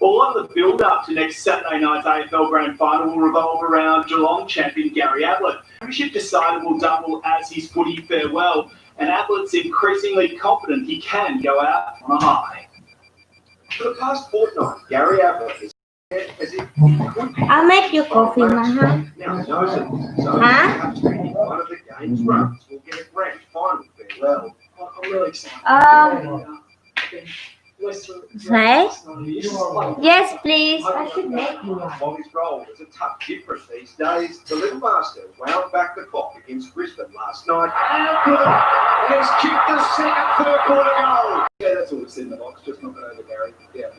Well, a lot of the build-up to next Saturday night's AFL Grand Final will revolve around Geelong champion Gary Ablett. Premiership decided will double as his footy farewell, and Ablett's increasingly confident he can go out on a high. For the past fortnight, Gary Ablett has as if he could be. I'll make you coffee, Maha. Now he knows it, so Huh? perhaps maybe one of the game's runs will get a grand final farewell. I'm really excited. Right? Yes, please. I should make you one. While his role is a touch different these days, the Little Master wound back the clock against Brisbane last night. And has kicked the second third quarter goal. Yeah, that's all that's in the box, just not over Gary. Yeah,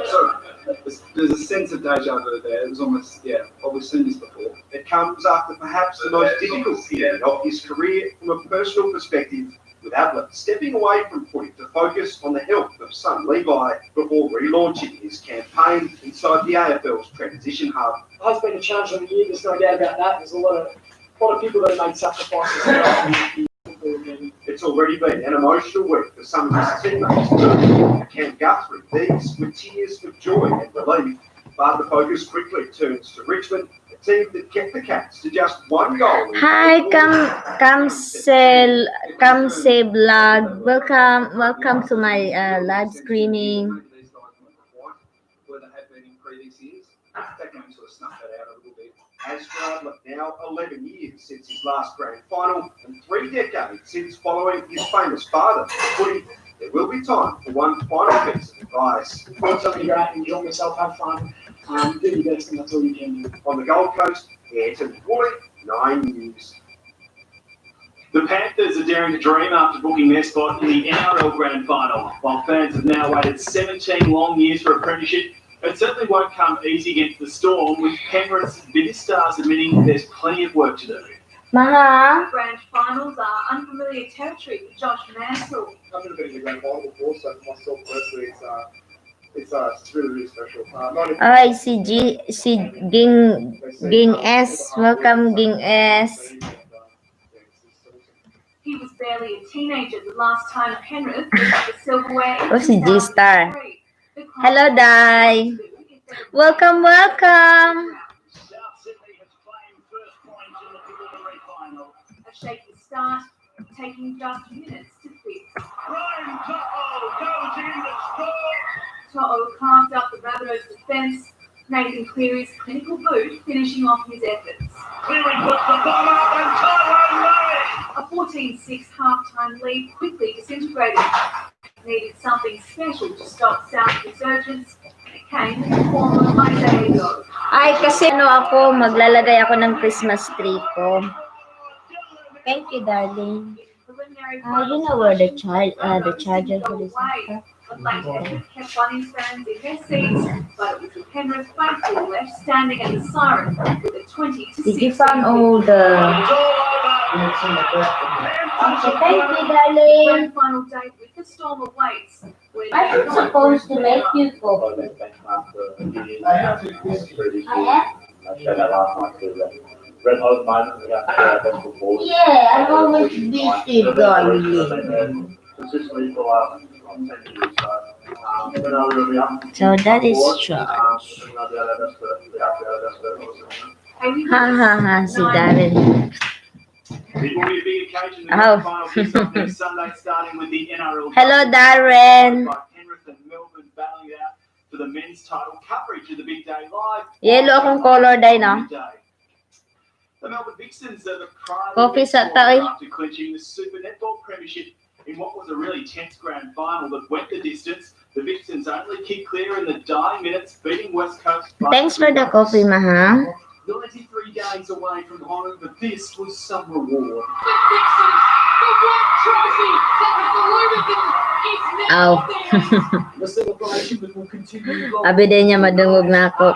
so there's a sense of deja vu there. It was almost, well, we've seen this before. It comes after perhaps the most difficult period of his career from a personal perspective, with Ablett stepping away from footy to focus on the health of son Levi before relaunching his campaign inside the AFL's transition hub. It has been a challenge of the year, there's no doubt about that. There's a lot of people that have made sacrifices. It's already been an emotional week for some of his teammates too. Cam Guthrie, these with tears of joy and relief, but the focus quickly turns to Richmond, a team that kept the Cats to just one goal. Hi, come say vlog. Welcome to my live streaming. Where they have been in previous years, that game sort of snuffed that out a little bit. As for Ablett, now 11 years since his last grand final and 3 decades since following his famous father footy, there will be time for one final piece of advice. Want something great, enjoy yourself, have fun, do your best, and that's all you can do. On the Gold Coast, Ayrton Woolley, 9 News. The Panthers are daring to dream after booking their spot in the NRL Grand Final. While fans have now waited 17 long years for a premiership, it certainly won't come easy against the Storm, with Penrith's biggest stars admitting there's plenty of work to do. Maha. Grand finals are unfamiliar territory for Josh Mansell. I've never been in the grand final before, so for myself personally, it's really special. I see Ging S. Welcome, Ging S. He was barely a teenager the last time Penrith took the silverware. What's the G star? Hello, Dai. Welcome. A shaky start, taking just minutes to fix. To'o carved up the Rabbitohs' defence, Nathan Cleary's clinical boot finishing off his efforts. Cleary puts the ball up and Tyrone A 14-6 half-time lead quickly disintegrated. Needed something special to stop South's resurgence, and it came in the form of Isaiah Yeo. Ay, kasi maglalagay ako ng Christmas tree ko. Thank you, darling. You know where the charger for this stuff. Atlanta kept Bunnings fans in their seats, but it was the Penrith faithful left standing at the siren with a 20-6. Did you find all the... Thank you, darling. Grand final date with the Storm awaits. I was supposed to make you coffee. Yeah, I'm always busy, darling. So that is charge. Ha, si Darren. Oh. Hello, Darren. Yellow akong color dye, no? The Melbourne Vixens are the prime Coffee sa tayo. after clinching the Super Netball Premiership in what was a really tense grand final that went the distance. The Vixens only kicked clear in the dying minutes, beating West Coast. Thanks for the coffee, Maha. 93 games away from home, but this was some reward. Ow. Abi din niya madungog na ako.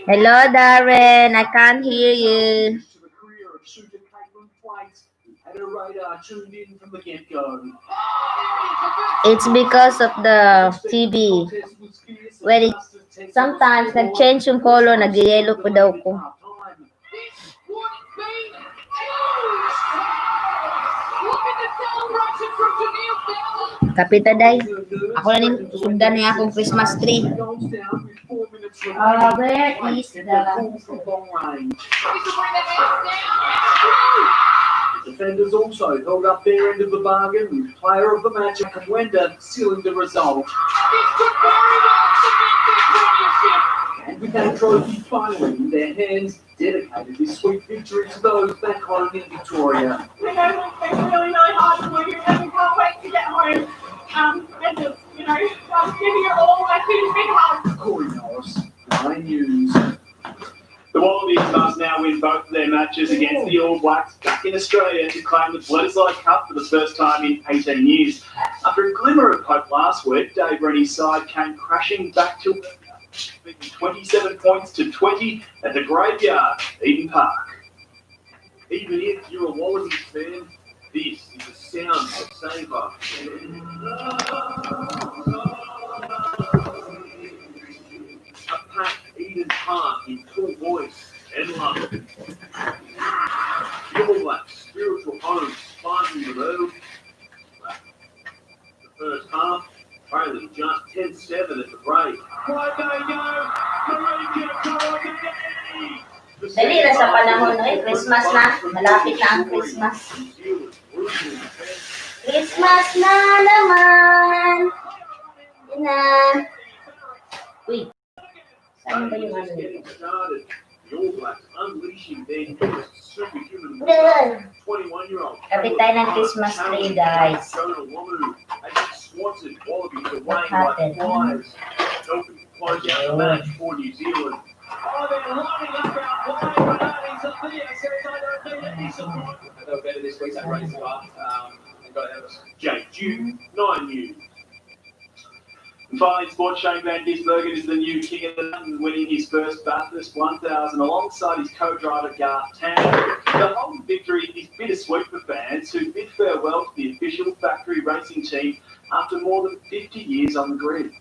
Hello, Darren. I can't hear you. It's because of the TV. When it sometimes nag-change yung color, nag-yellow po daw ko. Kapita day. Ako na rin sundan niya akong Christmas tree. Where is the... Defenders also held up their end of the bargain. Player of the match, Wenda, sealing the result. And with that trophy finally in their hands, dedicated this sweet victory to those back home in Victoria. We know it's really, really hard to win, and we can't wait to get home. And just, giving it all, like, big hug. Corey Norris, Nine News. The Wallabies must now win both of their matches against the All Blacks back in Australia to claim the Bledisloe Cup for the first time in 18 years. After a glimmer of hope last week, Dave Rennie's side came crashing back to 27 points to 20 at the Graveyard, Eden Park. Even if you're a Wallabies fan, this is the sound of Sabre. A packed Eden Park in full voice and love. The All Blacks' spiritual home sparking the road. The first half, trailing just 10-7 at the break. Dali na sa panahon Christmas na. Malapit na ang Christmas. Christmas na naman. Yun na. Uy. Saan ba yung ano nito? The All Blacks unleashing their superhuman 21-year-old. Kapit tayo ng Christmas tree, guys. What happened? Helping close out the match for New Zealand. Better this week, that race up. Jake Duke, 9 News. And finally, Sports Shane Van Gisbergen is the new king of the mountain, winning his first Bathurst 1000 alongside his co-driver Garth Tander. The whole victory is bittersweet for fans who bid farewell to the official factory racing team after more than 50 years on the grid.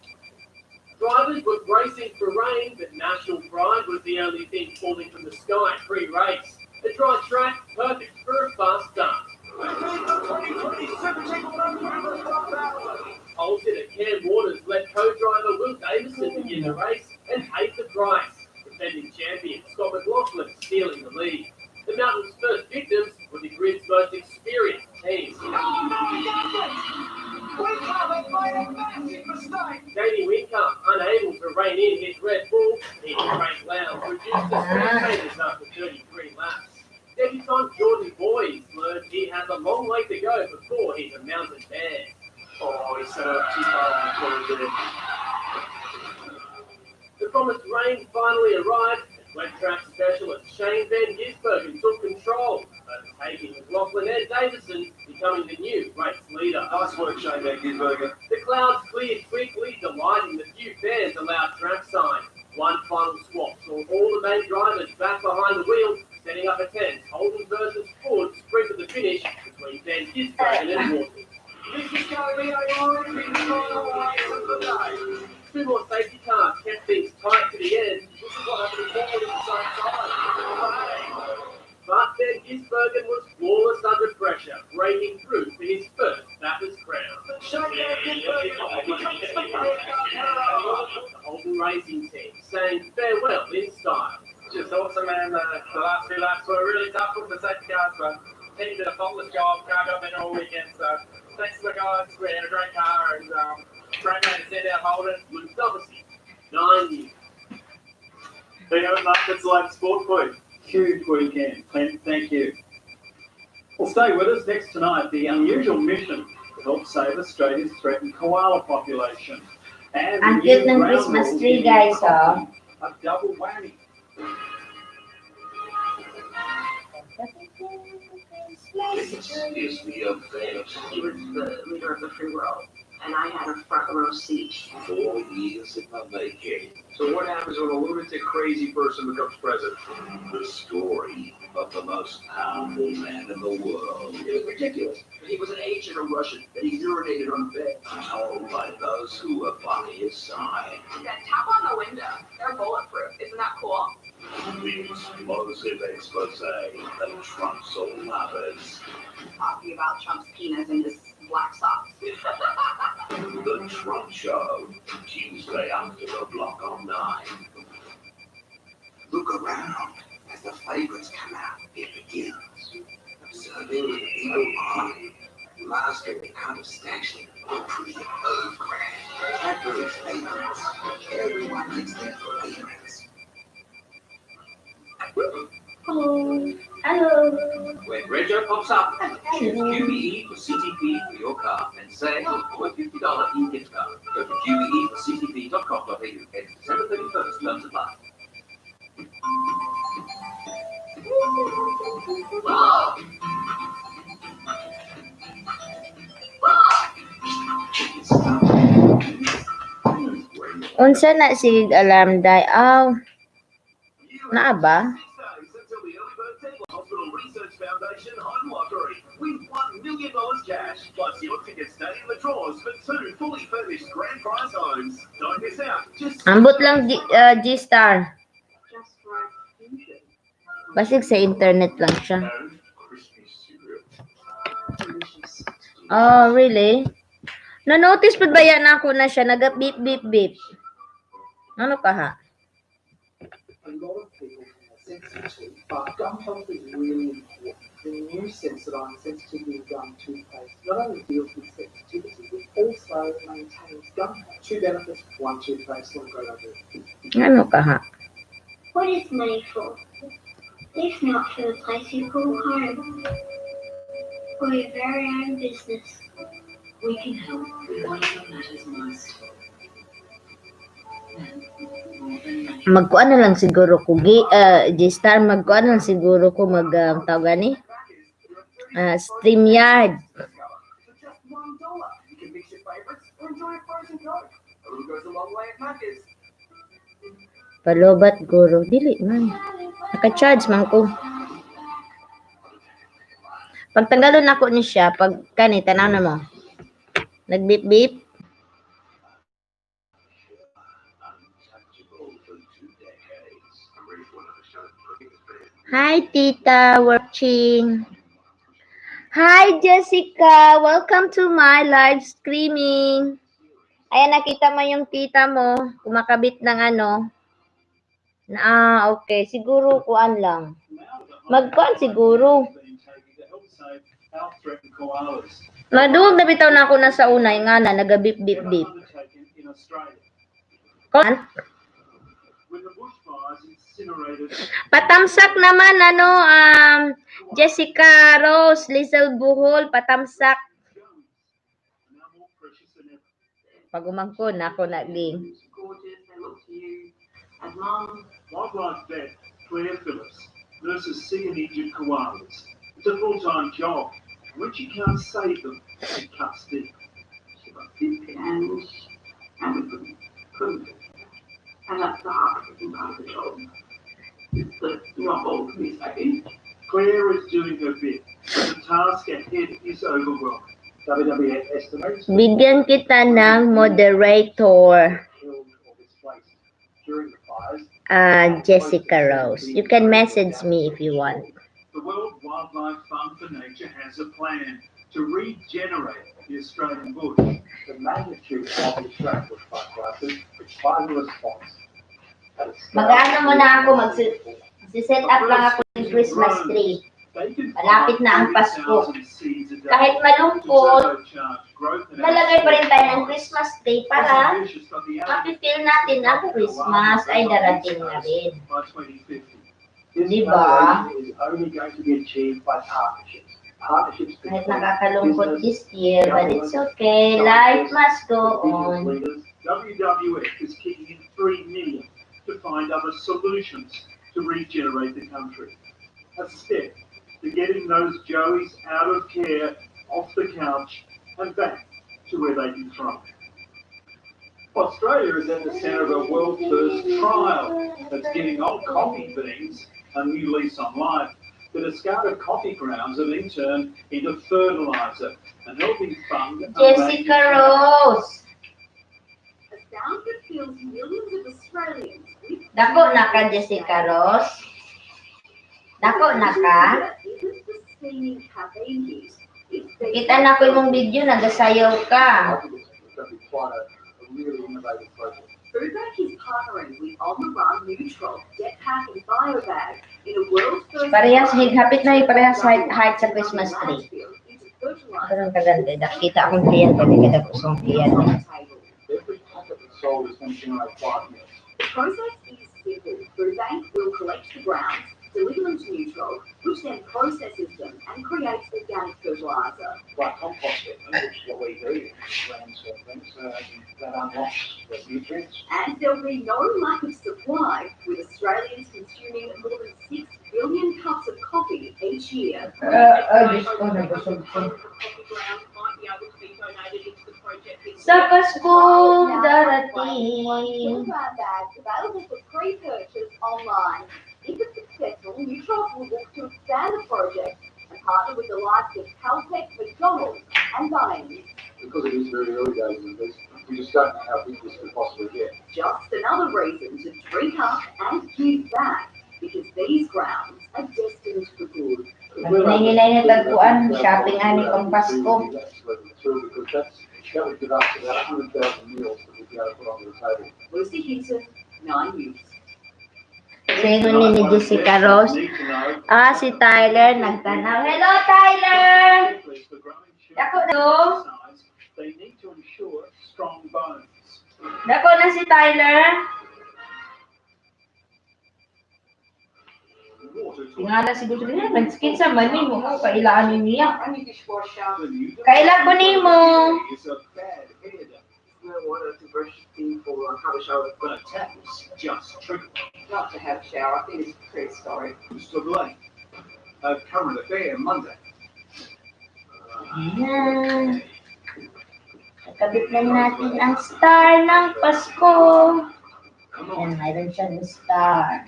Drivers were racing for rain, but national pride was the only thing falling from the sky pre-race. A dry track, perfect for a fast start. Halted at Cam Waters let co-driver Will Davison begin the race and paid the price. Defending champion Scott McLaughlin stealing the lead. The mountain's first victims were the grid's most experienced team. Jamie Whitcomb, unable to rein in his Red Bull, he Frank Lowndes reduced the spectators after 33 laps. Debutant Jordan Boys learned he has a long way to go before he's a mountain bear. Oh, he set up too far on the corner. The promised rain finally arrived. Wet track specialist Shane Van Gisbergen took control, overtaking McLaughlin and Davison, becoming the new race leader. Nice work, Shane Van Gisbergen. The clouds cleared quickly, delighting the few fans allowed trackside. One final swap saw all the main drivers back behind the wheel, setting up a tent. Holden versus Ford sprinted the finish between Van Gisbergen and Waters. Two more safety cars kept things tight to the end. This is what happened to Ford at the same time. But Van Gisbergen was flawless under pressure, breaking through for his first Bathurst crown. The Holden Racing team saying farewell in style. Just awesome, man. The last few laps were really tough with the safety cars, but Penny did a faultless job. Can't go better all weekend, so thanks to the guys. We had a great car, and great man to send out Holden. Luke Doversey, 9 years. There you have it, that's Live Sport Quiz. Huge weekend. Thank you. Well, stay with us next tonight. The unusual mission to help save Australia's threatened koala population. And Ang cute ng Christmas tree, guys, oh. A double whammy. This is the affair. He was the leader of the free world, and I had a front row seat. 4 years in the making. So what happens when a lunatic, crazy person becomes president? The story of the most powerful man in the world. It was ridiculous. He was an agent of Russian, and he urinated on the bed. Told by those who were by his side. That tap on the window. They're bulletproof. Isn't that cool? The explosive expose that Trump so lovers. Talking about Trump's penis and his black socks. The Trump Show, Tuesday after the block on 9. Look around as the favorites come out. It begins. Observing with eagle eye, mastering the art of stashing or pretty old crap. Cadbury's favorites. Everyone likes their favorites. Hello. When Rego pops up, choose QBE for CTP for your car and say for a $50 e-gift card. Go to QBE4CTP.com.au and December 31st, terms apply. Unsa na si alarm day? Aw, naa ba? Until the Early Bird Table Hospital Research Foundation Home Lottery. Win $1 million cash, plus your tickets stay in the drawers for 2 fully furnished grand prize homes. Don't miss out. Just Ambot lang G-Star. Just right fusion. Basig sa internet lang siya. and crispy cereal. Delicious. Oh, really? Na-notice pa ba yan ako na siya? Nag-beep, beep, beep. Ano ka ha? A lot of people are sensitive, but gum health is really important. The new Sensodyne sensitivity gum toothpaste not only deals with sensitivity, it also maintains gum health. 2 benefits, 1 toothpaste, 1 great idea. Ano ka ha? What is money for? If not for the place you call home, or your very own business. We can help with whatever matters most. Magkuan na lang siguro ko G-Star, magkuan na lang siguro ko tawag gani? StreamYard. For just $1, you can mix your favorites or enjoy a frozen Coke. A little goes a long way at Macca's. Palobat guro. Dili man. Naka-charge man ko. Pag tanggalon ako ni siya, pag kani, tanaw na mo. Nag-beep-beep. Hi, Tita. Watching. Hi, Jessica. Welcome to my live streaming. Ayan, nakita mo yung tita mo. Kumakabit ng ano. Okay. Siguro, kuan lang. Magkuan siguro. Maduwag na bitaw na ako na sa unay nga na naga-beep-beep-beep. Kuan? Patamsak naman Jessica Rose, Lizel Buhol, patamsak. Pag umangko na ako na ging. Gorgeous, they look to you as mom. Wildlife vet Claire Phillips nurses sick and injured koalas. It's a full-time job. When she can't save them, she cuts deep. She got thick and couldn't. And that's the hardest part of the job. It's that not all can be saved. Claire is doing her bit, but the task ahead is overwhelming. WWF estimates Bigyan kita ng moderator. killed or displaced during the fires. Jessica Rose. You can message me if you want. The World Wildlife Fund for Nature has a plan to regenerate the Australian bush. The magnitude of the Australian bushfire crisis requires a response. Mag-ano muna ako, mag-set up lang ako ng Christmas tree. Malapit na ang Pasko. Kahit malungkot, nalagay pa rin tayo ng Christmas tree para mapipil natin ang Christmas ay darating na rin. Diba? Kahit nakakalungkot this year, but it's okay. Life must go on. WWF is kicking in $3 million to find other solutions to regenerate the country. A step to getting those Joeys out of care, off the couch, and back to where they can thrive. Australia is at the centre of a world first trial that's giving old coffee beans a new lease on life. The discarded coffee grounds are being turned into fertiliser and helping fund Jessica Rose. A sound that fills millions of Australians with Dako na ka, Jessica Rose. Dako na ka. isn't the steaming cafe use. It's Kita na ko yung video, nagasayaw ka. quite a really innovative project. Foodbank is partnering with On the Run, Neutral, Jetpack and Biobag in a world first. Parehas, higapit na parehas height sa Christmas tree. Ganun kaganda. Nakita akong tiyan ko, hindi ka kusong tiyan. Every packet that's sold is going to generate 5 meals. The process is simple. Foodbank will collect the grounds, deliver them to Neutral, which then processes them and creates organic fertilizer. Like composting, which is what we do, landfill things, that unlocks the nutrients. And there'll be no lack of supply, with Australians consuming more than 6 billion cups of coffee each year. Sa Pasko darating. Bags available for pre-purchase online. If it's successful, Neutral will look to expand the project and partner with the likes of Caltech, McDonald's and Bunnings. Because it is very early days in this, we just don't know how big this could possibly get. Just another reason to drink up and give back, because these grounds are destined for good. Hinay-hinay na tagpuan, shopping ani pang Pasko. That would give us about 100,000 meals that we'd be able to put onto the table. Lucy Hinton, 9 News. Singon ni Jessica Rose. Si Tyler nagtanaw. Hello, Tyler! Dako do. They need to ensure strong bones. Dako na si Tyler. Nga na siguro niya, nag-skin sa mani mo. Kailangan niya. Kailan po ni mo? Not to have a shower. I think it's prehistoric. Current affair Monday. Ayan. Kakabit na natin ang star ng Pasko. Ayan, mayroon siyang star.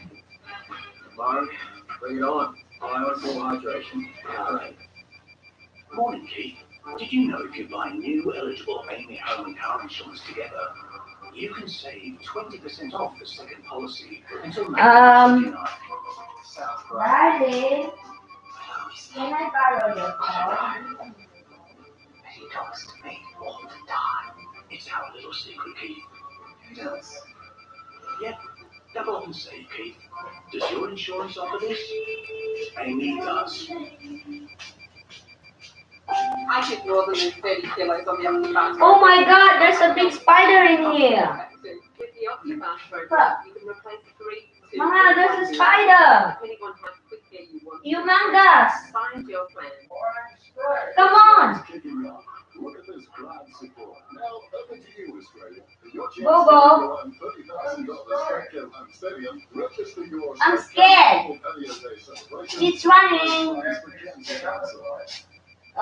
Mark, bring it on. Eye on full hydration. Morning, Keith. Did you know if you buy new eligible Amy home and car insurance together, you can save 20% off the second policy until May 29? Sounds great. Daddy, can I borrow your phone? He talks to me all the time. It's our little secret, Keith. Who does? Yep. Double up and say, Keith. Does your insurance offer this? Amy does. I took more than 30 kilos on the Octobus. Oh my God, there's a big spider in here. With the Octobus program, you can replace 3 Mama, there's a spider. depending on how quickly you want. Humongous. Find your plan. Come on. Look at this grand support. Now, over to you, Australia. Your chance Bobo. to $30,000 Spectrum Home Stadium. Register your I'm scared. Patio Day celebration. It's running.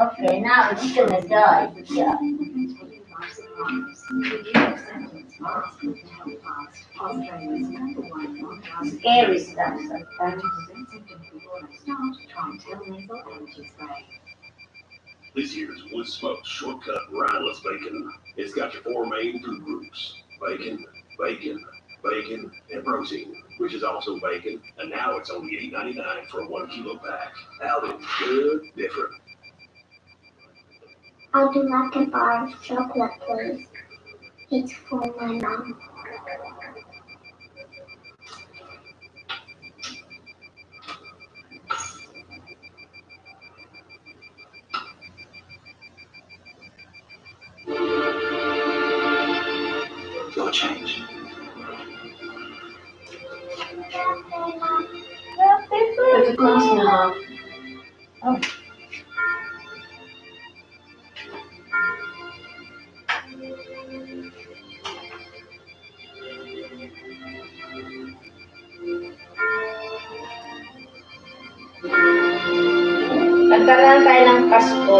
Okay, now it's gonna die. Yeah. Scary stuff sometimes. This year's wood smoked shortcut rhineless bacon. It's got your 4 main food groups: bacon, bacon, bacon, and protein, which is also bacon. And now it's only $8.99 for a 1 kilo pack. Alvin, good, different. I'll do like a bar of chocolate, please. It's for my mom. Your change. There's a glass now. Oh. Nagkaroon tayo ng Pasko.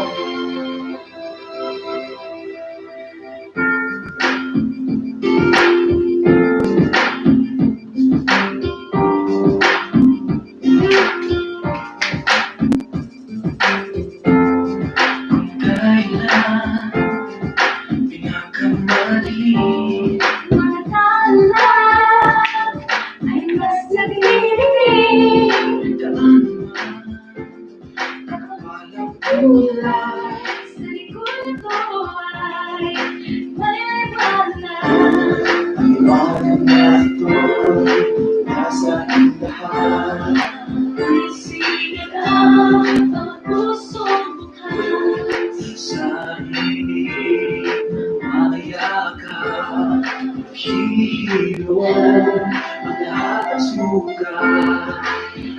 Paghihiluan ang lahat ng suka.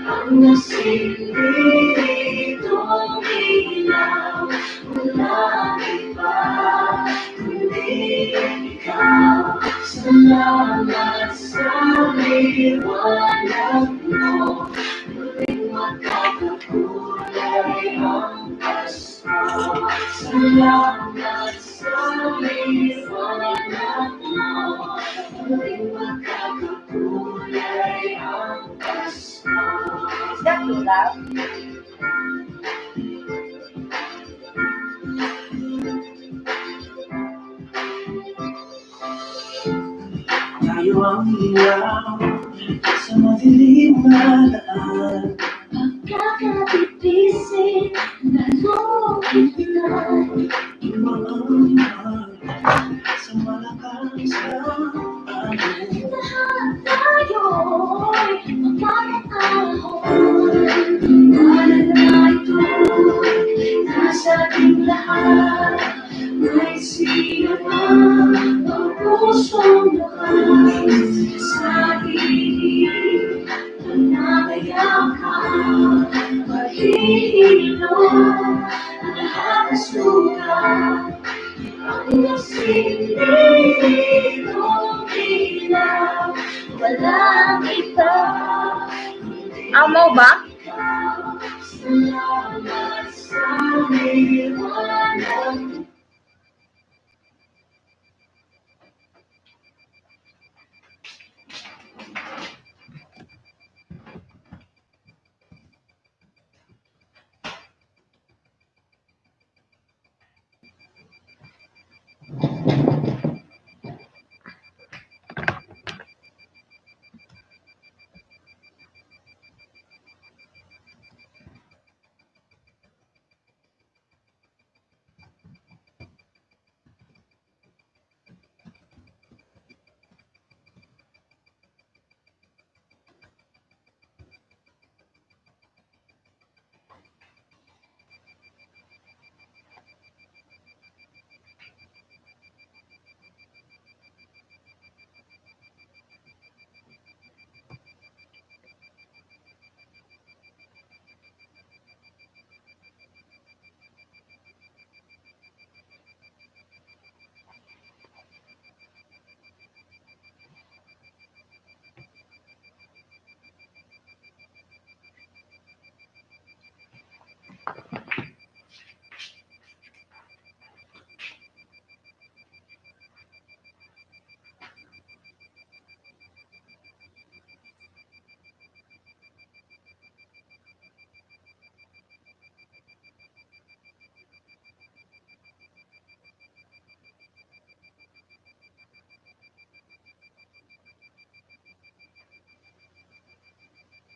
Ang nagsilitong ilaw, walang iba kundi ikaw. Salamat sa liwanag mo, muling magkakakulay ang Pasko. Salamat sa liwanag mo, muling magkakakulay ang Pasko. Is that too loud? Tayo ang ilaw sa madilim na daan. Pagkakatipisip na lumitan. Umaangat sa malakas na amin. Lahat tayo'y magkakahon. Ngalan na ito'y nasa ating lahat. May siya ang pusong lakas. Sa ibig na nagayakan, pag-iinom ang lahat ng sugat. Ang nasilitong ilaw, walang iba Amo ba? ikaw. Salamat sa liwanag.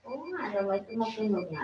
Oo nga, may tumutunog nga.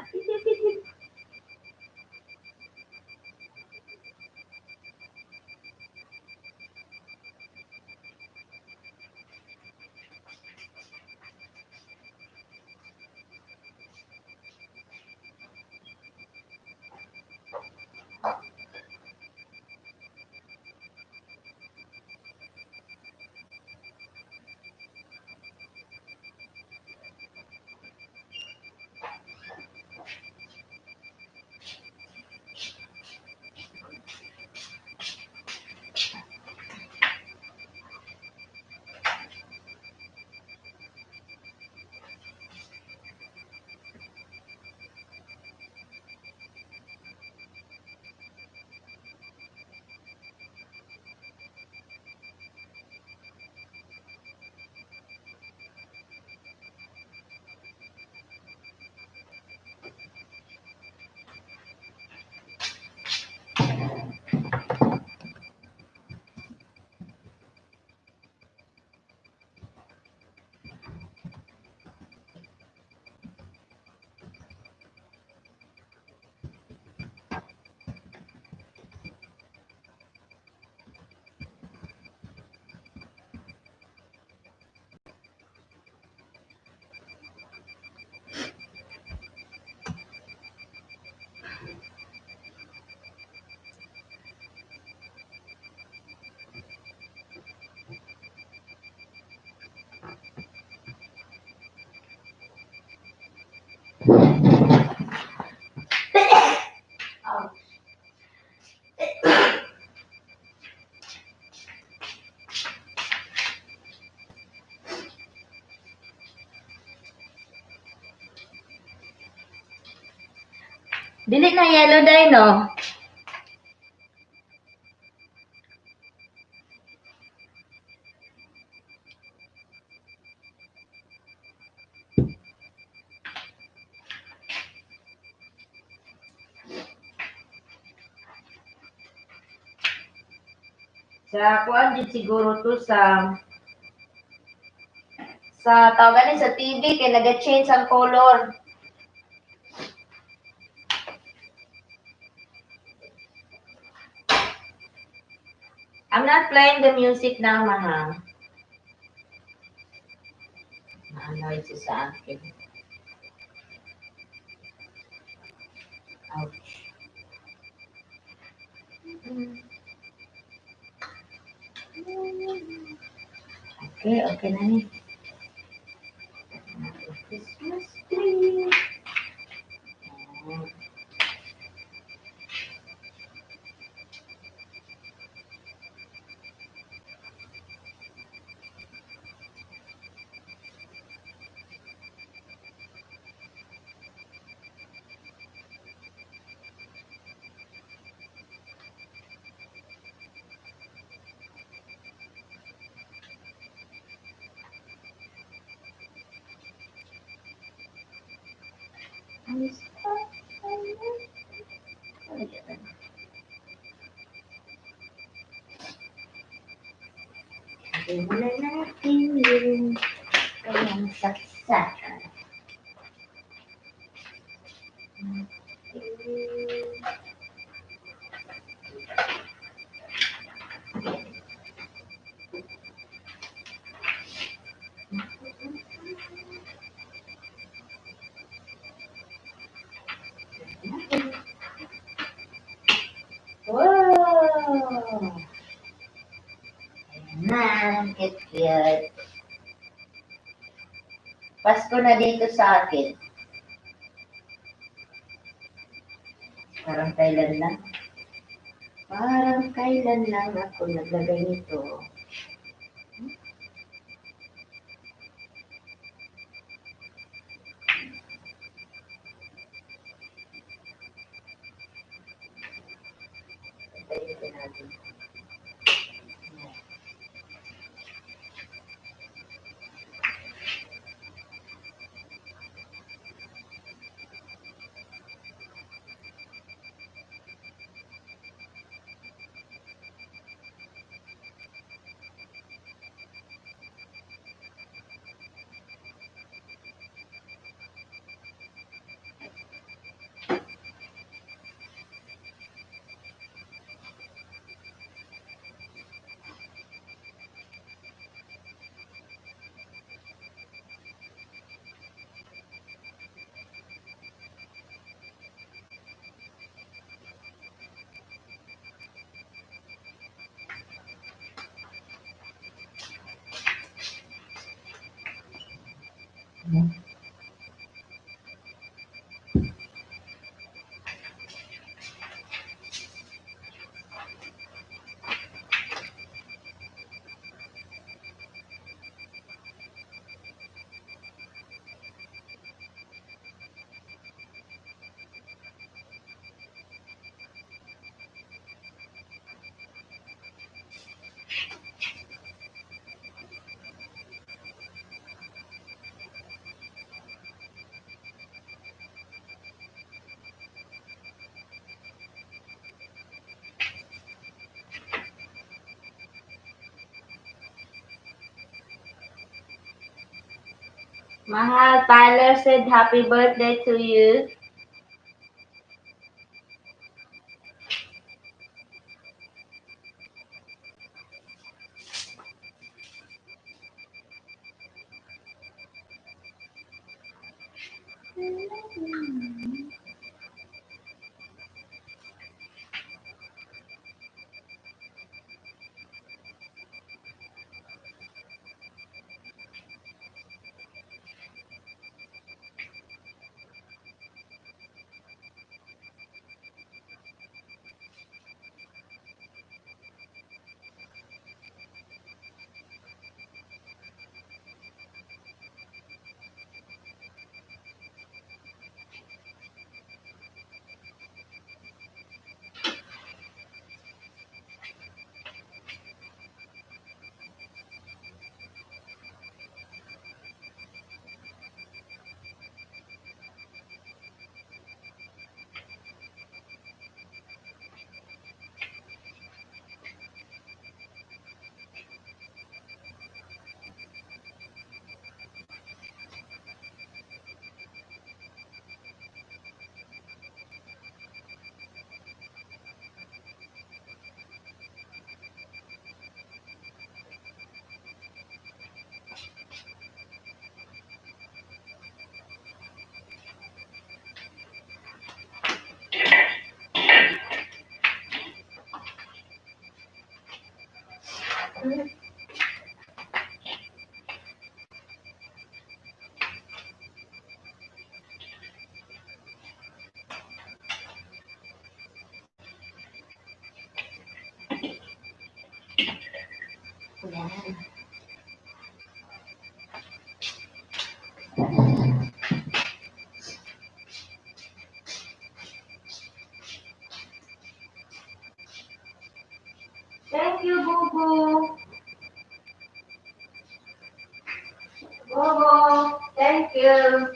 Ouch. Dili na yellow dye, no? Sa kuan din siguro to sa tawagan ni sa TV kay naga-change ang color. I'm not playing the music now, mahal. Na-announce sa akin. Ouch. Okay, okay na ni. Christmas tree. Wala natin yung kanyang saksakan. Wow! Ayan, cute. Pasko na dito sa akin. Parang kailan lang. Parang kailan lang ako naglagay nito. Tayo natin. Mahal, Tyler said happy birthday to you. Yan. Thank you, Bubu. Bubu, thank you.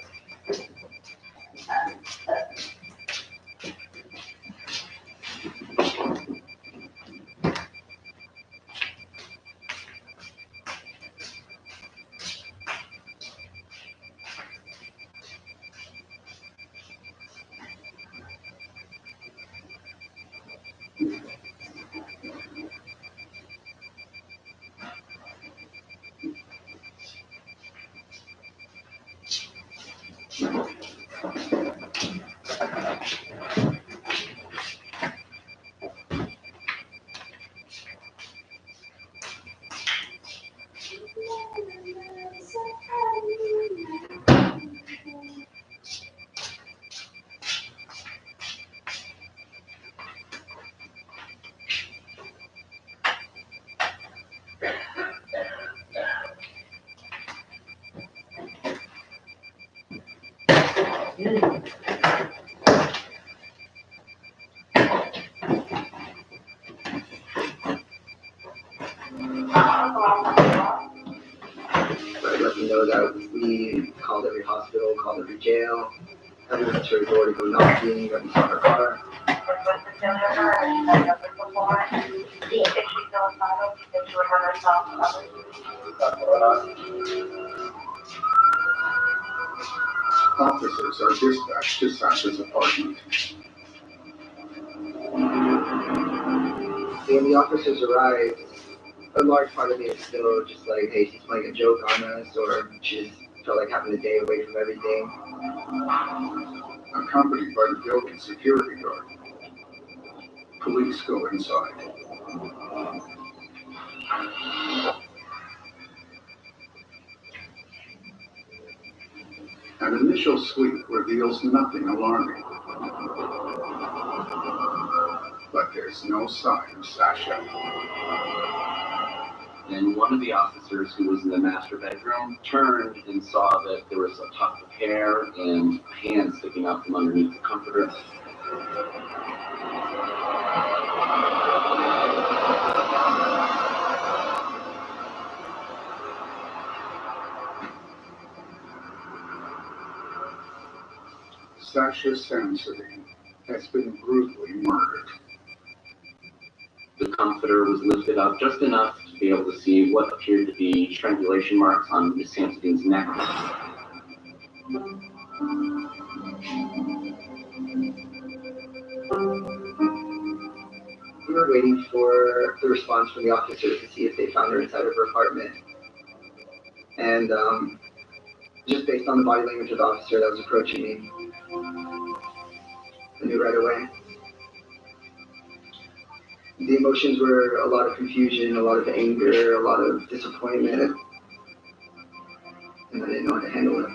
But I let them know that we called every hospital, called every jail, everyone to her door to go knocking, got inside her car. Officers are dispatched to Sasha's apartment. When the officers arrived, a large part of me is still just like, hey, she's playing a joke on us, or she just felt like having a day away from everything. Accompanied by the building security guard. Police go inside. An initial sweep reveals nothing alarming. But there's no sign of Sasha. And one of the officers who was in the master bedroom turned and saw that there was a tuft of hair and hands sticking out from underneath the comforter. Sasha Samsonine has been brutally murdered. The comforter was lifted up just enough to be able to see what appeared to be strangulation marks on Miss Samsonine's neck. We were waiting for the response from the officers to see if they found her inside of her apartment. And just based on the body language of the officer that was approaching me, I knew right away. The emotions were a lot of confusion, a lot of anger, a lot of disappointment, and I didn't know how to handle it.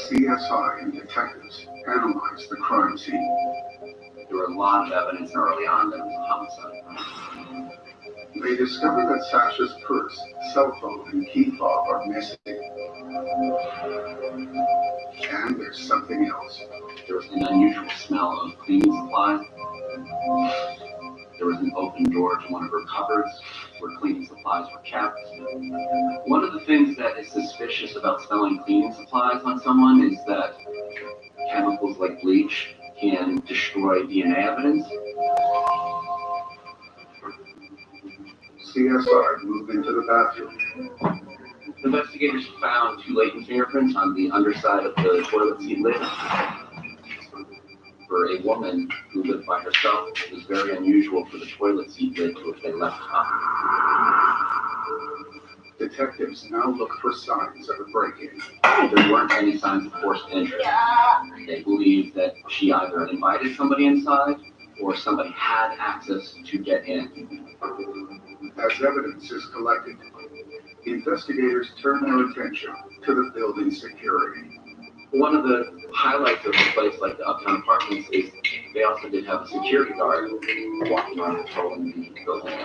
CSI and detectives analyzed the crime scene. There were a lot of evidence early on that it was a homicide. They discovered that Sasha's purse, cell phone, and key fob are missing. And there's something else. There was an unusual smell of cleaning supplies. There was an open door to one of her cupboards where cleaning supplies were kept. One of the things that is suspicious about smelling cleaning supplies on someone is that chemicals like bleach can destroy DNA evidence. CSI moved into the bathroom. Investigators found 2 latent fingerprints on the underside of the toilet seat lid. For a woman who lived by herself, it was very unusual for the toilet seat lid to have been left up. Detectives now look for signs of a break-in. There weren't any signs of forced entry. They believed that she either invited somebody inside or somebody had access to get in. As evidence is collected, investigators turn their attention to the building's security. One of the highlights of a place like the Uptown Apartments is they also did have a security guard walking around patrolling the building.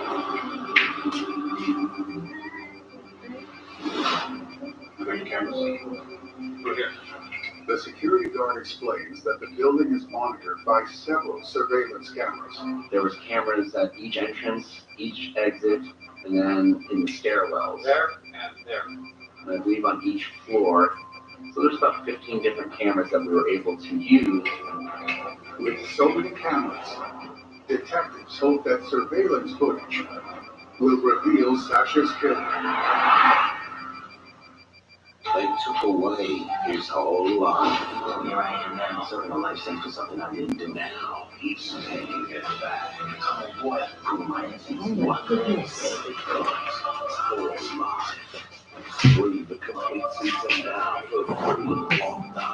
The security guard explains that the building is monitored by several surveillance cameras. There was cameras at each entrance, each exit, and then in the stairwells. There and there. And I believe on each floor. So there's about 15 different cameras that we were able to use. With so many cameras, detectives hope that surveillance footage will reveal Sasha's killer. They took away his whole life. Here I am now, serving a life sentence for something I didn't do. Now he's taking it back. Oh boy, I proved my innocence. What goodness. Because it's smart. Bring the complete season down for free on now.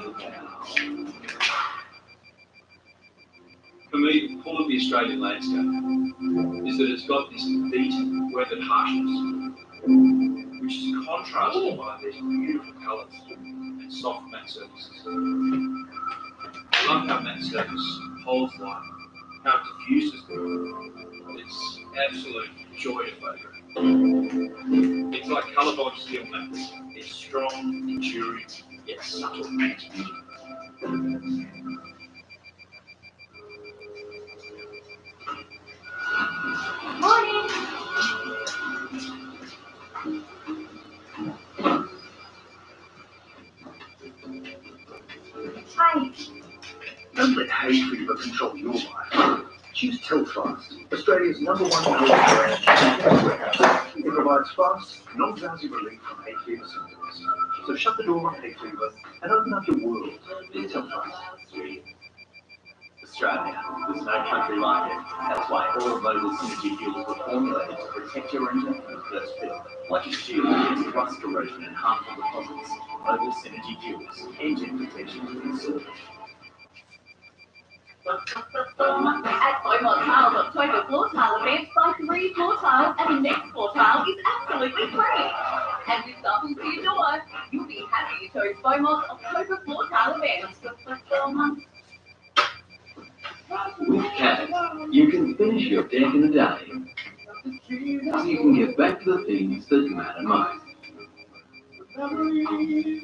For me, the pull of the Australian landscape is that it's got this beat, weathered harshness, which is contrasted by these beautiful colours and soft matte surfaces. I love how matte surface holds light, how it diffuses them. It's absolute joy to photograph. It's like colour-bond steel matte. It's strong, enduring, yet subtle and it's beautiful. Morning. Hi. Don't let hay fever control your life. Choose Telfast, Australia's #1 brand. It provides fast, non-drowsy relief from hay fever symptoms. So shut the door on hay fever and open up your world with Telfast. Australia, there's no country like it. That's why all Mobil Synergy fuels were formulated to protect your engine from the first fill. Like a shield against rust corrosion and harmful deposits. Mobil Synergy fuels, engine protection to the soil. At Beaumont Tiles October floor tile event, buy 3 floor tiles and the next floor tile is absolutely free. And with samples to your door, you'll be happy you chose Beaumont's October floor tile event. With Cabot, you can finish your deck in a day. So you can get back to the things that matter most.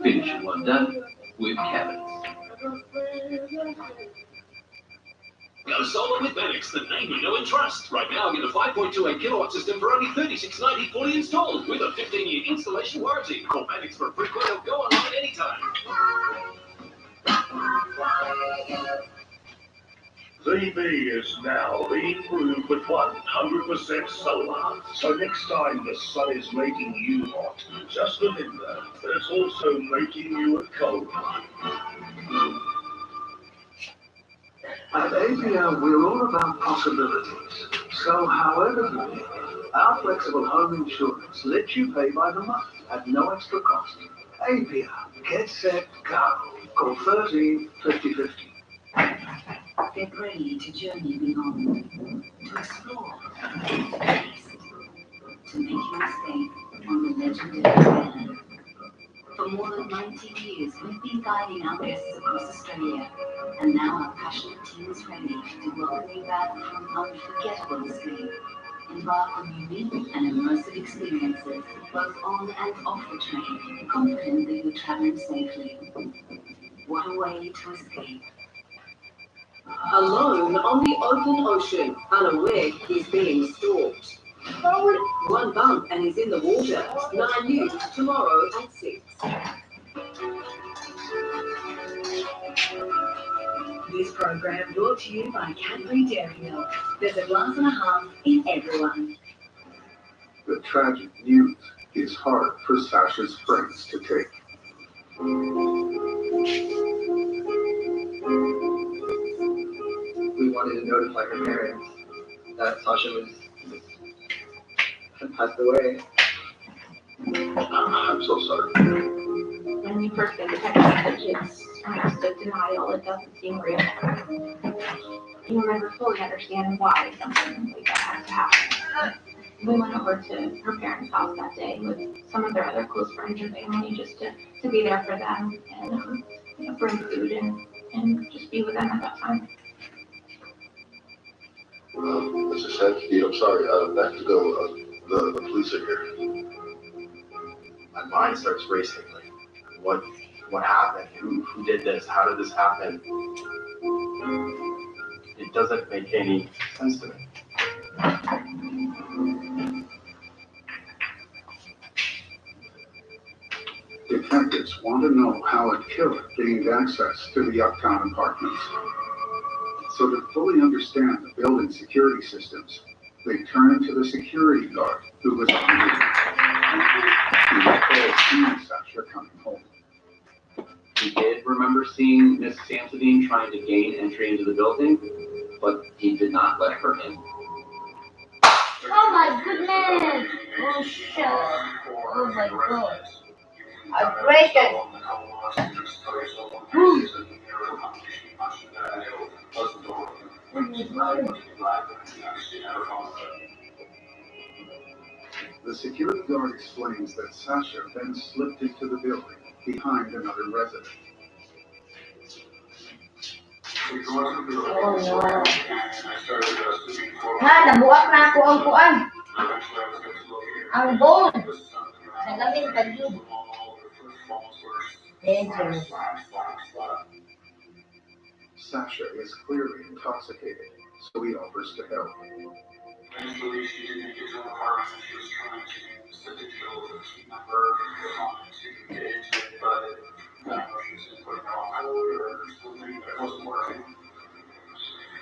Finish in one day with Cabot. Go solar with Benix, the name you know and trust. Right now, get a 5.28 kilowatt system for only $36.90 fully installed with a 15-year installation warranty. Call Benix for a free quote or go online anytime. ZB is now improved with 100% solar. So next time the sun is making you hot, just remember that it's also making you a cold one. At APL, we're all about possibilities. So however you live, our flexible home insurance lets you pay by the month at no extra cost. APL, get set, go. Call 13 50 50. Get ready to journey beyond, to explore, to make your escape on the legendary island. For more than 90 years, we've been guiding our guests across Australia, and now our passionate team is ready to welcome you back for an unforgettable escape. Embark on unique and immersive experiences, both on and off the train, confident that you're traveling safely. What a way to escape. Alone on the open ocean, unaware he's being stalked. One bump and he's in the water. 9 News tomorrow at 6. This program brought to you by Cadbury Dairy Milk. There's a glass and a half in everyone. The tragic news is hard for Sasha's friends to take. We wanted to notify her parents that Sasha passed away. I'm so sorry. When you first get the text message, it's just a denial. It doesn't seem real. You never fully understand why something like that has to happen. we went over to her parents' house that day with some of their other close friends and family just to be there for them and bring food and just be with them at that time. Mr. Sankey, I'm sorry, I have to go. The police are here. My mind starts racing. Like, what happened? Who did this? How did this happen? It doesn't make any sense to me. Detectives want to know how a killer gained access to the uptown apartments. So to fully understand the building security systems, they turn to the security guard who was on duty. He recalled seeing Sasha coming home. He did remember seeing Miss Samsonine trying to gain entry into the building, but he did not let her in. Oh my goodness! Oh shit! Oh my god! I break it! The security guard explains that Sasha then slipped into the building behind another resident. Oh no. Ha, nabuak na ako ang kuan. Ang bone. Nagamin ka yun. Dangerous. Sasha is clearly intoxicated, so he offers to help.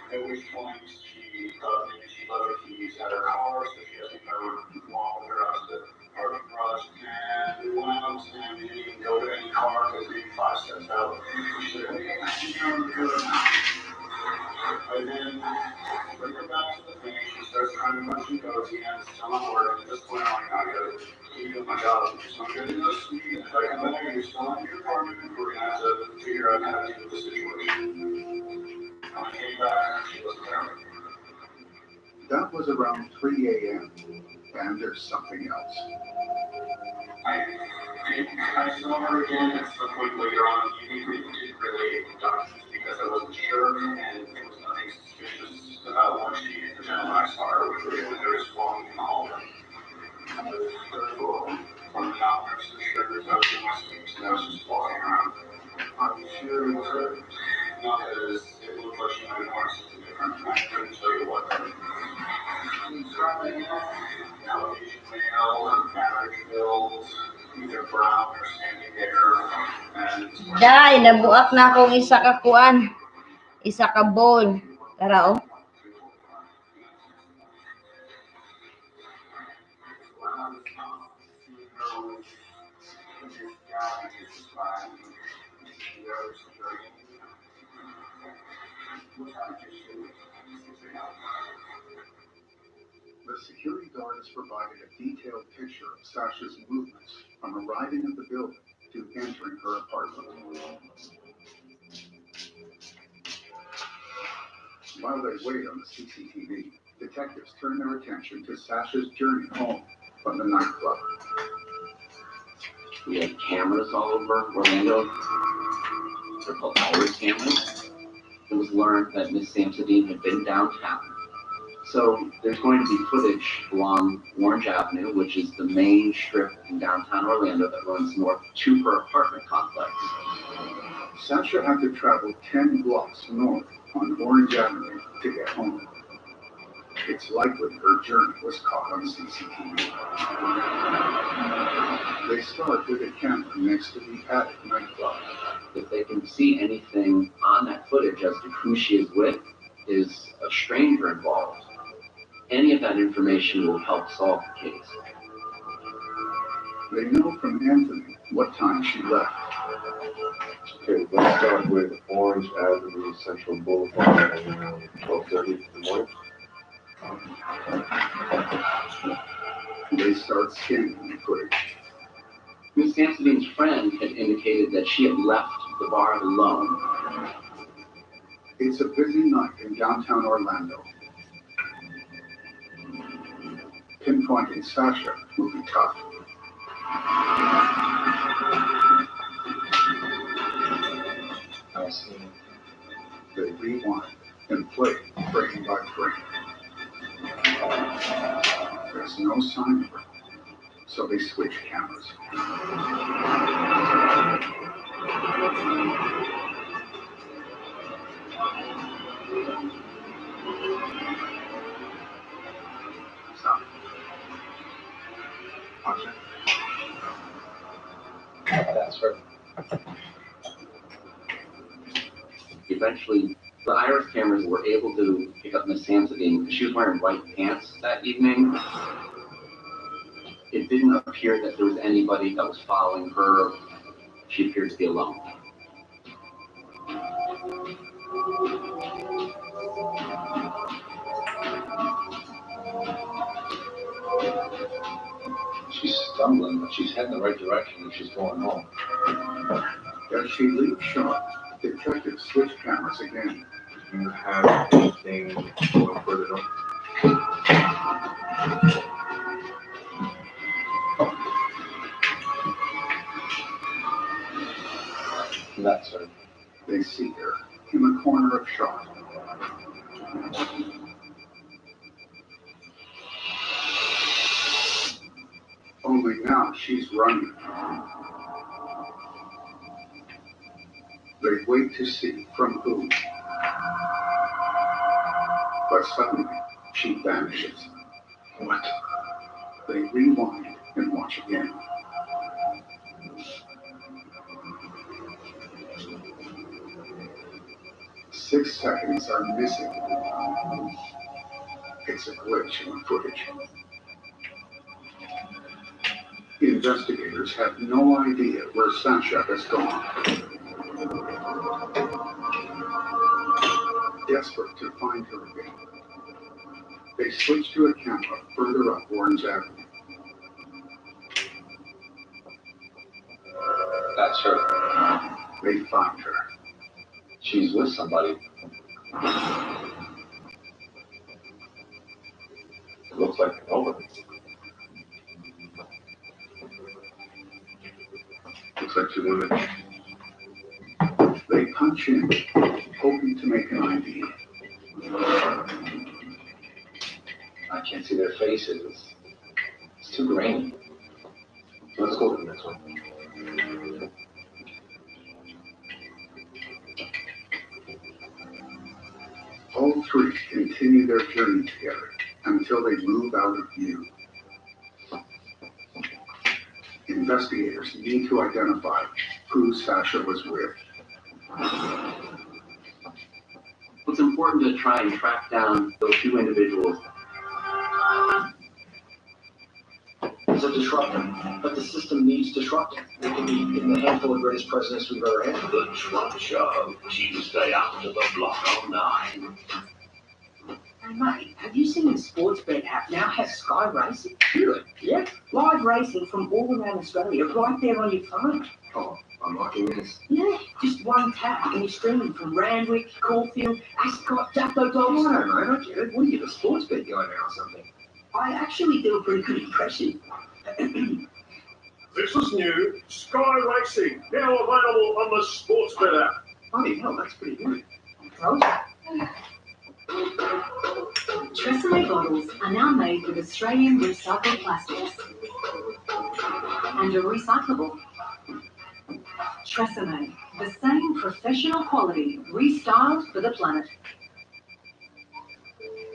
At which point she left her keys at her car, so she doesn't walk with her out to the parking garage, and we went out and we didn't go to any car because we 5 steps out. And then bring her back to the thing, she starts trying to punch and go again, still not working. At this point, I'm like, I gotta keep doing my job. So I'm gonna do this. Like, I'm like, you're still in your apartment, we're gonna have to figure out how to deal with the situation. I came back, she wasn't there. That was around 3 a.m., and there's something else. I saw her again at some point later on. You didn't really documents because I wasn't sure, and there was nothing suspicious about when the gentleman I saw her was really there was walking in the hallway. From the doctors, the sugars, I was in my sleep, and I was just walking around. I'm sure it was her. Not that it looked like she might have wanted something different. I couldn't tell you what. Allocation mail and marriage bills, either brown or sandy hair, and Day, nabuak na akong isa ka kuan. Isa ka bowl. Tara oh. The security guard has provided a detailed picture of Sasha's movements from arriving at the building to entering her apartment. While they wait on the CCTV, detectives turn their attention to Sasha's journey home from the nightclub. We had cameras all over Orlando. They're called iris cameras. It was learned that Miss Samsonine had been downtown. So there's going to be footage along Orange Avenue, which is the main strip in downtown Orlando that runs north to her apartment complex. Sasha had to travel 10 blocks north on Orange Avenue to get home. It's likely her journey was caught on CCTV. They start with a camera next to the Attic nightclub. If they can see anything on that footage as to who she is with, is a stranger involved, any of that information will help solve the case. They know from Anthony what time she left. Okay, let's start with Orange Avenue, Central Boulevard, around 12:30 in the morning. They start scanning the footage. Miss Samsonine's friend had indicated that she had left the bar alone. It's a busy night in downtown Orlando. Pinpointing Sasha will be tough. I see. They rewind and play frame by frame. There's no sign of her, so they switch cameras. Stop. Watch it. That's her. Eventually, the iris cameras were able to pick up Miss Samsonine because she was wearing white pants that evening. It didn't appear that there was anybody that was following her. She appeared to be alone. She's stumbling, but she's heading the right direction and she's going home. As she leaves shot, detectives switch cameras again. Do you have anything going further north? That's her. They see her in the corner of shot. Only now she's running. They wait to see from who. But suddenly, she vanishes. What? They rewind and watch again. Six seconds are missing. It's a glitch in the footage. Investigators have no idea where Sasha has gone. Desperate to find her again, they switch to a camera further up Orange Avenue. That's her. They find her. She's with somebody. It looks like an over. Looks like two women. They punch in, hoping to make an ID. I can't see their faces. It's too grainy. Let's go to the next one. All three continue their journey together until they move out of view. Investigators need to identify who Sasha was with. It's important to try and track down those two individuals. It's a disruptor, but the system needs disrupting. It can be in the handful of greatest presidents we've ever had. The Trump Show, Tuesday after the block on 9. Hey mate, have you seen the Sportsbet app now has Sky Racing? Really? Yeah, live racing from all around Australia right there on your phone. Oh, I'm liking this. Yeah, just one tap and you're streaming from Randwick, Caulfield, Ascot, Dappo Dogs. No, mate, I get it. What are you, the sports bet guy now or something? I actually do a pretty good impression. This is new. Sky Racing, now available on the Sportsbet app. Bloody hell, that's pretty good. Tresemme bottles are now made with Australian recycled plastics and are recyclable. Tresemme, the same professional quality, restyled for the planet.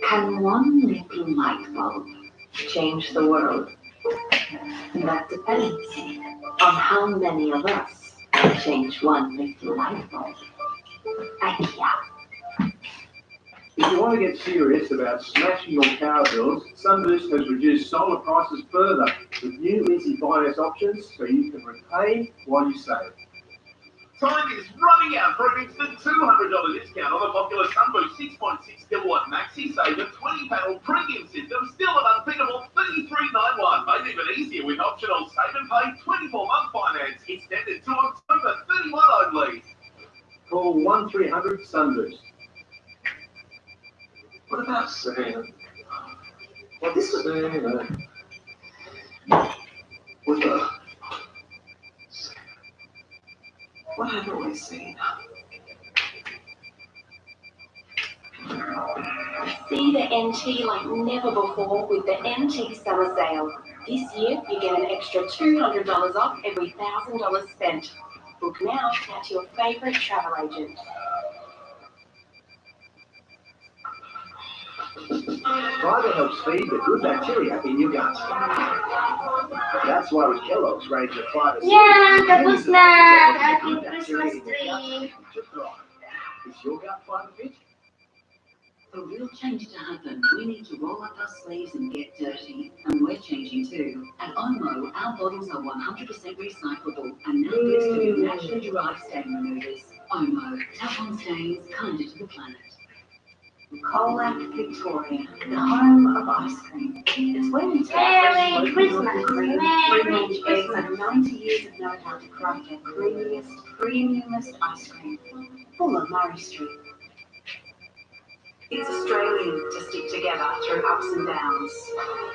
Can one little light bulb change the world? That depends on how many of us change one little light bulb. IKEA. If you want to get serious about smashing your power bills, Sunboost has reduced solar prices further with new easy finance options so you can repay while you save. Time is running out for an instant $200 discount on the popular Sunboost 6.6 kilowatt Maxi Saver 20-panel premium system, still an unbeatable $33.91. Made even easier with optional save and pay 24-month finance, extended to October 31 only. Call 1300 Sunboost. What about Savannah? Well, this was what I've always seen. See the NT like never before with the NT Summer Sale. This year, you get an extra $200 off every $1,000 spent. Book now at your favourite travel agent. Fiber helps feed the good bacteria in your gut. That's why with Kellogg's range of fiber Yan, tapos na ang ating Christmas tree. Is your gut fiber fit? For real change to happen, we need to roll up our sleeves and get dirty. And we're changing too. At Omo, our bottles are 100% recyclable and now blistered with naturally derived stain removers. Omo, tough on stains, kinder to the planet. Colac, Victoria, the home of ice cream. It's where you take Merry Christmas, Merry Christmas. 90 years of know-how to craft our creamiest, premiumest ice cream. Full of Murray Street. It's Australian to stick together through ups and downs.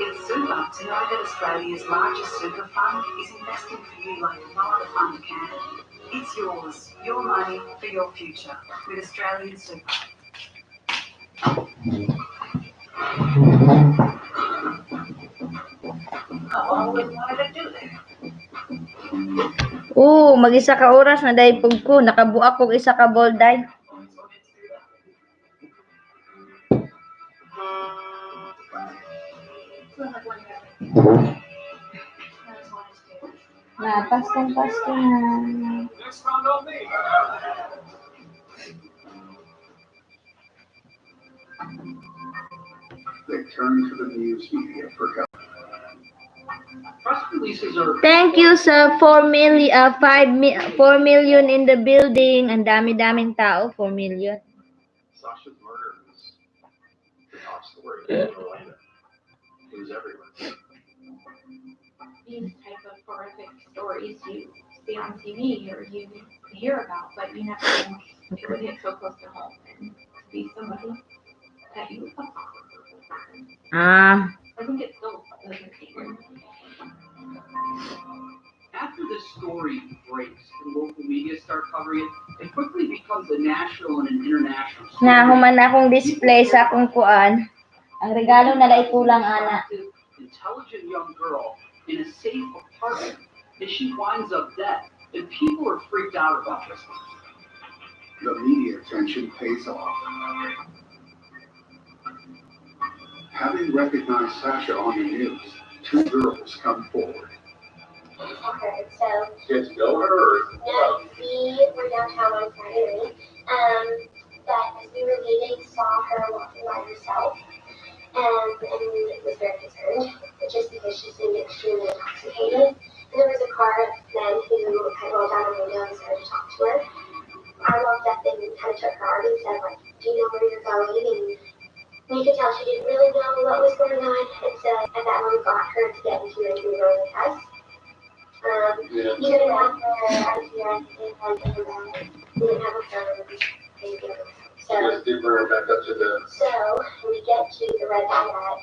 It's super to know that Australia's largest super fund is investing for you like no other fund can. It's yours, your money for your future with Australian Super. I've always wanted to do that. Mag-isa ka oras na dahil ko. Nakabuak ko isa ka bolday. Pastong na. They turn to the news media for help. Press releases are... Thank you sa 4 million in the building. Ang dami-daming tao, 4 million. Sasha's murder was the top story in Orlando. It was everywhere. These type of horrific stories you see on TV or you hear about, but you never think it would hit so close to home and to be somebody that you love. I think it still doesn't take room. After this story breaks and local media start covering it, it quickly becomes a national and an international story. Nahuman akong display sa akong kuan. Ang regalo na lay kulang ana. Intelligent young girl in a safe apartment, and she winds up dead. And people are freaked out about this. The media attention pays off. Having recognized Sasha on the news, 2 girls come forward. Okay, so Kids know her or? no, we were downtown on Friday, but as we were leaving, saw her walking by herself, and was very concerned, just because she seemed extremely intoxicated. And there was a car of men who kind of rolled down the window and started to talk to her. I walked up and kind of took her arm and said, like, do you know where you're going? And we could tell she didn't really know what was going on, and so at that moment got her to get into an Uber with us. You didn't have her ICS, we didn't have a phone, anything. So we get to the red light at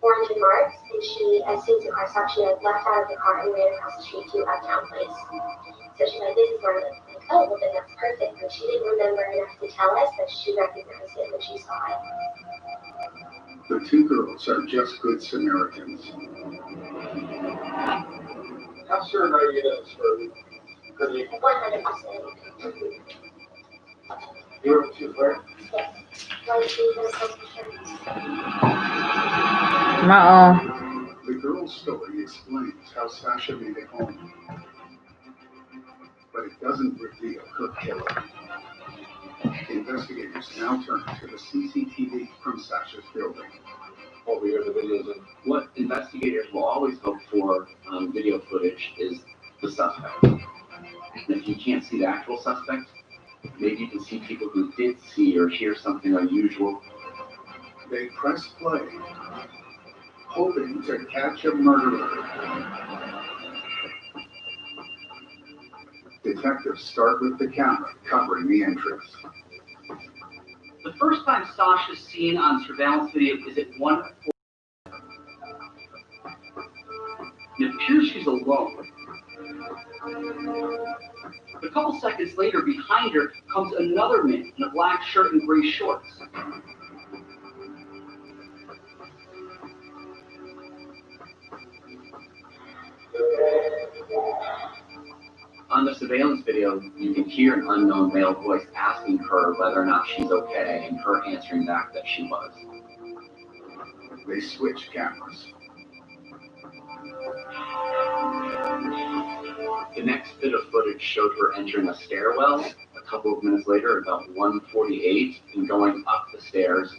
Orange and Marks, and she, as soon as the car stopped, she had left out of the car and ran across the street to Uptown Place. So she's like, this is where I live. Like, oh, well then that's perfect. But she didn't remember enough to tell us that she recognized it when she saw it. The 2 girls are just good Samaritans. How certain are you that it's her? 100%. You were with your friend? Yes. Like she was The girl's story explains how Sasha made it home, but it doesn't reveal her killer. Investigators now turn to the CCTV from Sasha's building. What we hear the videos of. What investigators will always hope for on video footage is the suspect. And if you can't see the actual suspect, maybe you can see people who did see or hear something unusual. They press play, hoping to catch a murderer. Detectives start with the camera covering the entrance. The first time Sasha's seen on surveillance video is at 1:40. It appears she's alone. A couple seconds later, behind her comes another man in a black shirt and gray shorts. On the surveillance video, you can hear an unknown male voice asking her whether or not she's okay, and her answering back that she was. They switched cameras. The next bit of footage showed her entering a stairwell a couple of minutes later, about 1:48, and going up the stairs.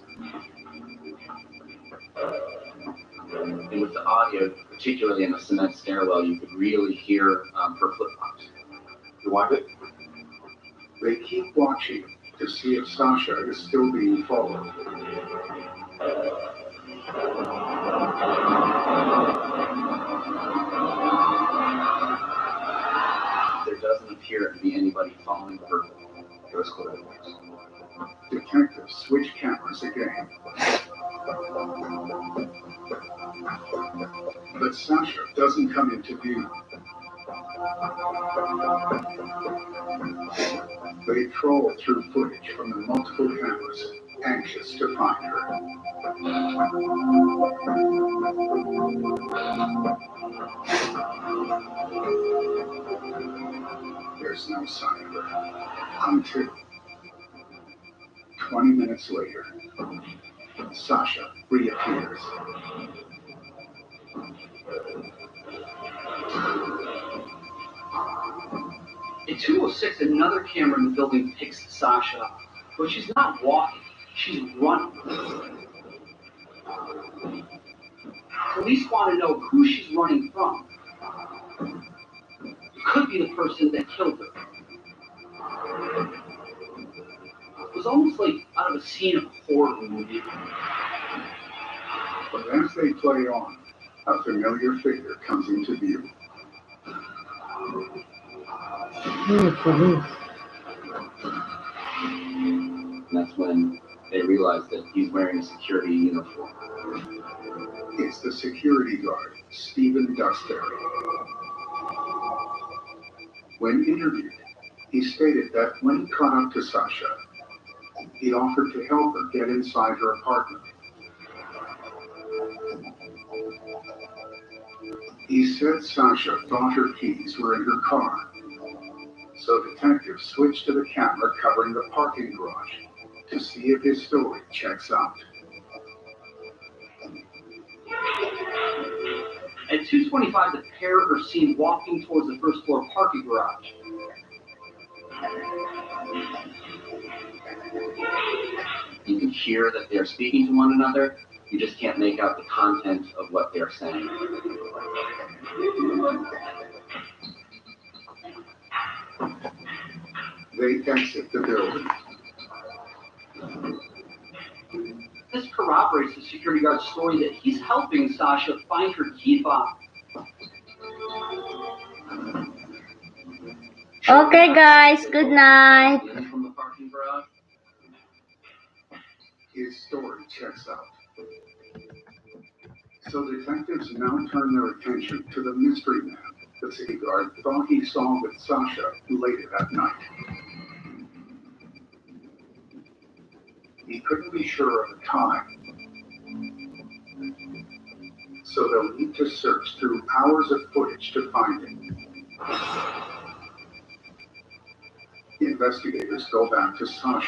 And with the audio, particularly in the cement stairwell, you could really hear her flip-flops. You want it? They keep watching to see if Sasha is still being followed. There doesn't appear to be anybody following her. Detectives switch cameras again. But Sasha doesn't come into view. They troll through footage from the multiple cameras, anxious to find her. There's no sign of her. Until 20 minutes later, Sasha reappears. At 2:06, another camera in the building picks Sasha up, but she's not walking, she's running. Police want to know who she's running from. It could be the person that killed her. It was almost like out of a scene of a horror movie. But as they play on, a familiar figure comes into view. That's when they realize that he's wearing a security uniform. It's the security guard, Stephen Duxbury. When interviewed, he stated that when he caught up to Sasha, he offered to help her get inside her apartment. He said Sasha thought her keys were in her car, so detectives switched to the camera covering the parking garage to see if his story checks out. At 2:25, the pair are seen walking towards the first floor parking garage. You can hear that they're speaking to one another. You just can't make out the content of what they're saying. They exit the building. This corroborates the security guard's story that he's helping Sasha find her key fob. Okay guys, good night. From the parking garage. His story checks out. So detectives now turn their attention to the mystery man the city guard thought he saw with Sasha later that night. He couldn't be sure of the time, so they'll need to search through hours of footage to find him. Investigators go back to Sasha.